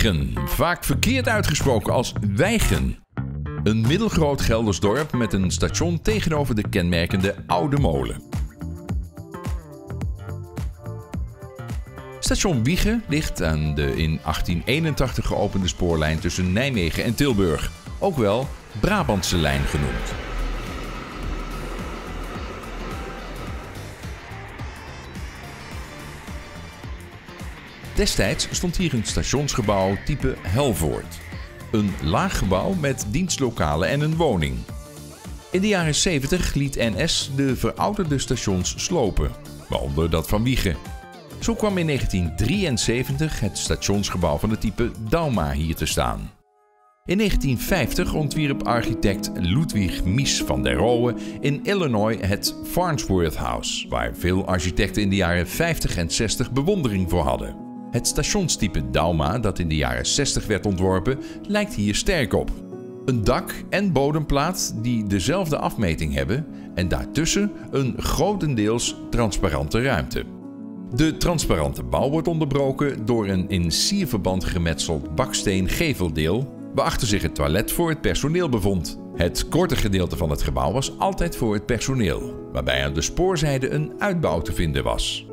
Wijchen, vaak verkeerd uitgesproken als Wijchen. Een middelgroot Gelders dorp met een station tegenover de kenmerkende Oude Molen. Station Wijchen ligt aan de in 1881 geopende spoorlijn tussen Nijmegen en Tilburg, ook wel Brabantse lijn genoemd. Destijds stond hier een stationsgebouw type Helvoort. Een laag gebouw met dienstlokalen en een woning. In de jaren 70 liet NS de verouderde stations slopen, waaronder dat van Wijchen. Zo kwam in 1973 het stationsgebouw van het type Dauma hier te staan. In 1950 ontwierp architect Ludwig Mies van der Rohe in Illinois het Farnsworth House, waar veel architecten in de jaren 50 en 60 bewondering voor hadden. Het stationstype Dauma, dat in de jaren 60 werd ontworpen, lijkt hier sterk op. Een dak- en bodemplaat die dezelfde afmeting hebben en daartussen een grotendeels transparante ruimte. De transparante bouw wordt onderbroken door een in sierverband gemetseld baksteen geveldeel, waarachter zich het toilet voor het personeel bevond. Het korte gedeelte van het gebouw was altijd voor het personeel, waarbij aan de spoorzijde een uitbouw te vinden was.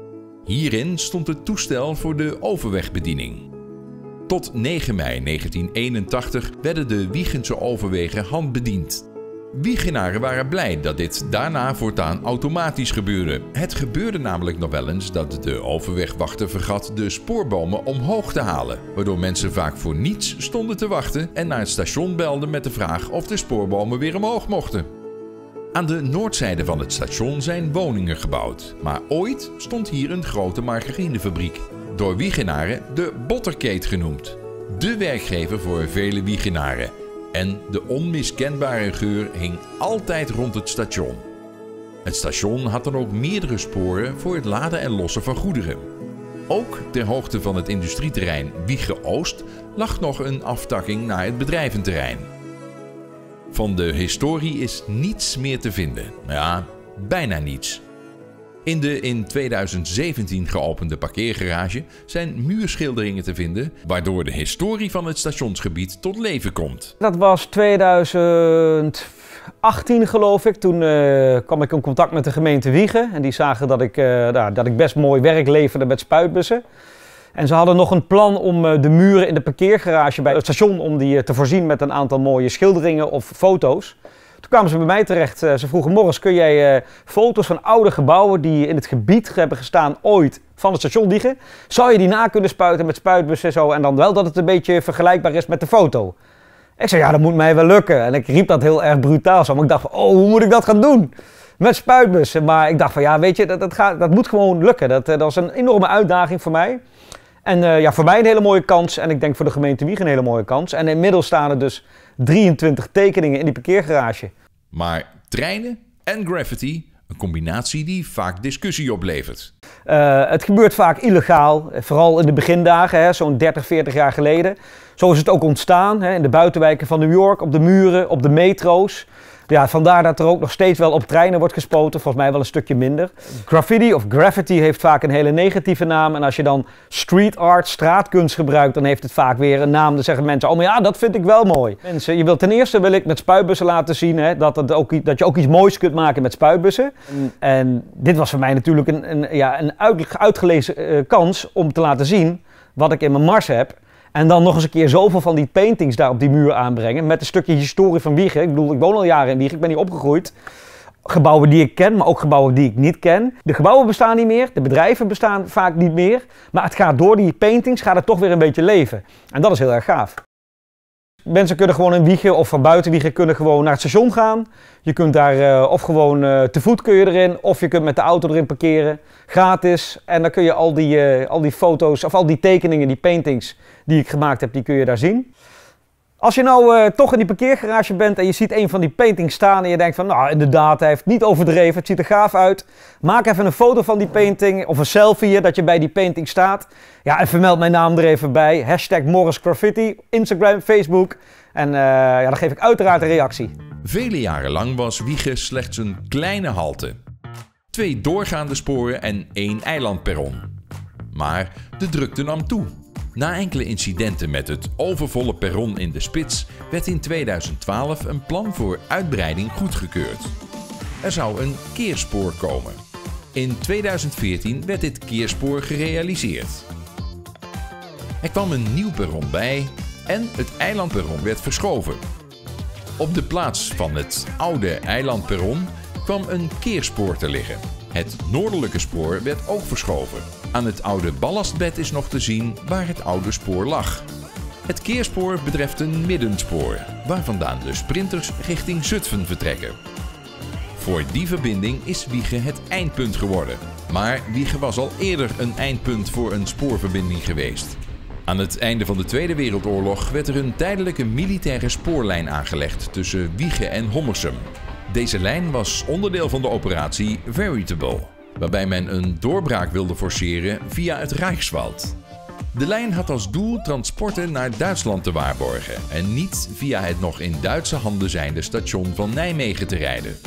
Hierin stond het toestel voor de overwegbediening. Tot 9 mei 1981 werden de Wijchense overwegen handbediend. Wijchenaren waren blij dat dit daarna voortaan automatisch gebeurde. Het gebeurde namelijk nog wel eens dat de overwegwachter vergat de spoorbomen omhoog te halen, waardoor mensen vaak voor niets stonden te wachten en naar het station belden met de vraag of de spoorbomen weer omhoog mochten. Aan de noordzijde van het station zijn woningen gebouwd, maar ooit stond hier een grote margarinefabriek, door Wijchenaren de Botterkeet genoemd. De werkgever voor vele Wijchenaren. En de onmiskenbare geur hing altijd rond het station. Het station had dan ook meerdere sporen voor het laden en lossen van goederen. Ook ter hoogte van het industrieterrein Wijchen Oost lag nog een aftakking naar het bedrijventerrein. Van de historie is niets meer te vinden. Ja, bijna niets. In de in 2017 geopende parkeergarage zijn muurschilderingen te vinden, waardoor de historie van het stationsgebied tot leven komt. Dat was 2018 geloof ik. Toen kwam ik in contact met de gemeente Wijchen en die zagen dat ik best mooi werk leverde met spuitbussen. En ze hadden nog een plan om de muren in de parkeergarage bij het station om die te voorzien met een aantal mooie schilderingen of foto's. Toen kwamen ze bij mij terecht. Ze vroegen: Morris, kun jij foto's van oude gebouwen die in het gebied hebben gestaan ooit van het station Wijchen, zou je die na kunnen spuiten met spuitbussen en zo, en dan wel dat het een beetje vergelijkbaar is met de foto? Ik zei: ja, dat moet mij wel lukken. En ik riep dat heel erg brutaal zo, maar ik dacht van, oh, hoe moet ik dat gaan doen? Met spuitbussen. Maar ik dacht van, ja, weet je, dat moet gewoon lukken. Dat was een enorme uitdaging voor mij. En ja, voor mij een hele mooie kans en ik denk voor de gemeente Wijchen een hele mooie kans. En inmiddels staan er dus 23 tekeningen in die parkeergarage. Maar treinen en graffiti, een combinatie die vaak discussie oplevert. Het gebeurt vaak illegaal, vooral in de begindagen, zo'n 30, 40 jaar geleden. Zo is het ook ontstaan, in de buitenwijken van New York, op de muren, op de metro's. Ja, vandaar dat er ook nog steeds wel op treinen wordt gespoten, volgens mij wel een stukje minder. Graffiti of graffiti heeft vaak een hele negatieve naam. En als je dan street art, straatkunst gebruikt, dan heeft het vaak weer een naam. Dan zeggen mensen: oh, maar ja, dat vind ik wel mooi. Mensen, ten eerste wil ik met spuitbussen laten zien dat je ook iets moois kunt maken met spuitbussen. En dit was voor mij natuurlijk een uitgelezen kans om te laten zien wat ik in mijn mars heb. En dan nog eens een keer zoveel van die paintings daar op die muur aanbrengen. Met een stukje historie van Wijchen. Ik bedoel, ik woon al jaren in Wijchen, ik ben hier opgegroeid. Gebouwen die ik ken, maar ook gebouwen die ik niet ken. De gebouwen bestaan niet meer, de bedrijven bestaan vaak niet meer. Maar het gaat door die paintings, gaat het toch weer een beetje leven. En dat is heel erg gaaf. Mensen kunnen gewoon in Wijchen of van buiten Wijchen kunnen gewoon naar het station gaan. Je kunt daar of gewoon te voet kun je erin, of je kunt met de auto erin parkeren. Gratis. En dan kun je al die foto's, of al die tekeningen, die paintings die ik gemaakt heb, die kun je daar zien. Als je nou toch in die parkeergarage bent en je ziet een van die paintings staan en je denkt van, nou inderdaad, hij heeft niet overdreven, het ziet er gaaf uit. Maak even een foto van die painting of een selfie dat je bij die painting staat. Ja, en vermeld mijn naam er even bij. #MorrisGraffiti, Instagram, Facebook. En ja, dan geef ik uiteraard een reactie. Vele jaren lang was Wijchen slechts een kleine halte. 2 doorgaande sporen en 1 eilandperron. Maar de drukte nam toe. Na enkele incidenten met het overvolle perron in de spits werd in 2012 een plan voor uitbreiding goedgekeurd. Er zou een keerspoor komen. In 2014 werd dit keerspoor gerealiseerd. Er kwam een nieuw perron bij en het eilandperron werd verschoven. Op de plaats van het oude eilandperron kwam een keerspoor te liggen. Het noordelijke spoor werd ook verschoven. Aan het oude ballastbed is nog te zien waar het oude spoor lag. Het keerspoor betreft een middenspoor, waar vandaan de sprinters richting Zutphen vertrekken. Voor die verbinding is Wijche het eindpunt geworden. Maar Wijche was al eerder een eindpunt voor een spoorverbinding geweest. Aan het einde van de Tweede Wereldoorlog werd er een tijdelijke militaire spoorlijn aangelegd tussen Wijche en Hommersum. Deze lijn was onderdeel van de operatie Veritable, waarbij men een doorbraak wilde forceren via het Reichswald. De lijn had als doel transporten naar Duitsland te waarborgen en niet via het nog in Duitse handen zijnde station van Nijmegen te rijden.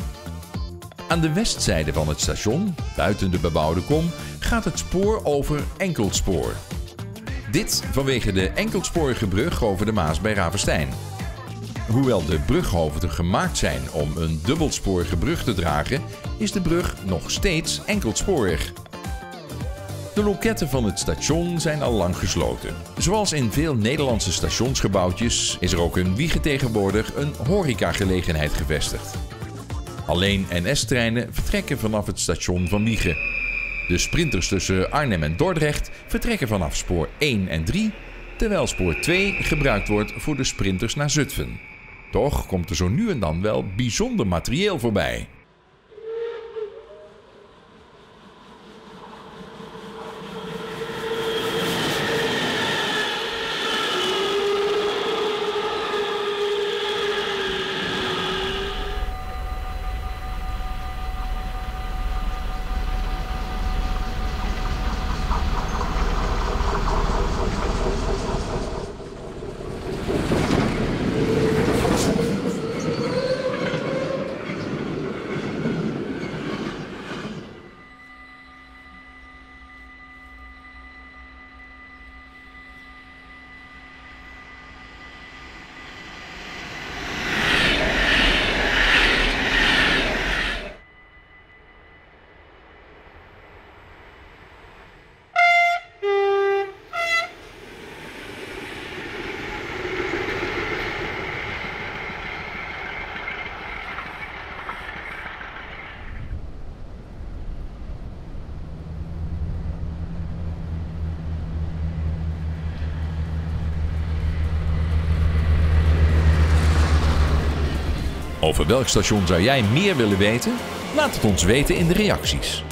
Aan de westzijde van het station, buiten de bebouwde kom, gaat het spoor over enkeltspoor. Dit vanwege de enkeltsporige brug over de Maas bij Ravestein. Hoewel de brughoofden gemaakt zijn om een dubbelsporige brug te dragen, is de brug nog steeds enkeltsporig. De loketten van het station zijn al lang gesloten. Zoals in veel Nederlandse stationsgebouwtjes is er ook in Wijche tegenwoordig een horecagelegenheid gevestigd. Alleen NS-treinen vertrekken vanaf het station van Wijche. De sprinters tussen Arnhem en Dordrecht vertrekken vanaf spoor 1 en 3, terwijl spoor 2 gebruikt wordt voor de sprinters naar Zutphen. Toch komt er zo nu en dan wel bijzonder materieel voorbij. Over welk station zou jij meer willen weten? Laat het ons weten in de reacties.